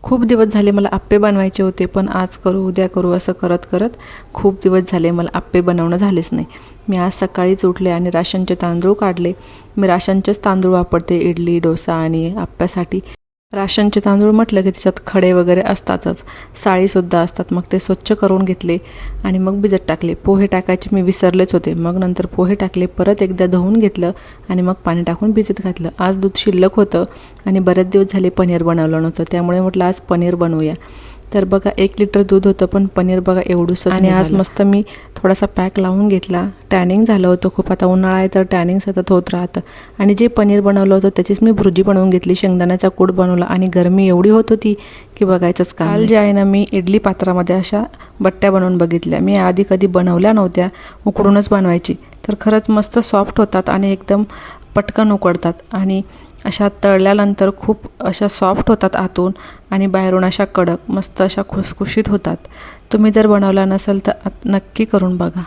खूप दिवस झाले मला आप्पे बनवायचे होते, पण आज करू उद्या करू असं करत करत खूप दिवस झाले मला आप्पे बनवणं झालेच नाही. मी आज सकाळीच उठले आणि राशनचे तांदूळ काढले. मी राशनचेच तांदूळ वापरते इडली, डोसा आणि आप्प्यासाठी. राशनचे तांदूळ म्हटलं की त्याच्यात खडे वगैरे असतातच, साळीसुद्धा असतात. मग ते स्वच्छ करून घेतले आणि मग भिजत टाकले. पोहे टाकायचे मी विसरलेच होते. मग नंतर पोहे टाकले, परत एकदा धुवून घेतलं आणि मग पाणी टाकून भिजत घातलं. आज दूध शिल्लक होतं आणि बरेच दिवस झाले पनीर बनवलं नव्हतं, त्यामुळे म्हटलं आज पनीर बनवूया. तर बघा 1 लिटर दूध होतं, पण पनीर बघा एवढंसं. आणि आज मस्त मी थोडासा पॅक लावून घेतला. टॅनिंग झालं होतं खूप, आता उन्हाळा आहे तर टॅनिंग सतत होत राहतं. आणि जे पनीर बनवलं होतं त्याचीच मी भुर्जी बनवून घेतली, शेंगदाण्याचा कूट बनवला. आणि गरमी एवढी होत होती की बघायचंच काम. काल जे आहे ना, मी इडली पात्रामध्ये अशा बट्ट्या बनवून बघितल्या. मी आधी कधी बनवल्या नव्हत्या, उकडूनच बनवायची. तर खरंच मस्त सॉफ्ट होतात आणि एकदम पटकन उकडतात. आणि अशा तळल्यानंतर खूप अशा सॉफ्ट होतात आतून आणि बाहेरून अशा कडक, मस्त अशा खुसखुशीत होतात. तुम्ही जर बनवला नसेल तर नक्की करून बघा.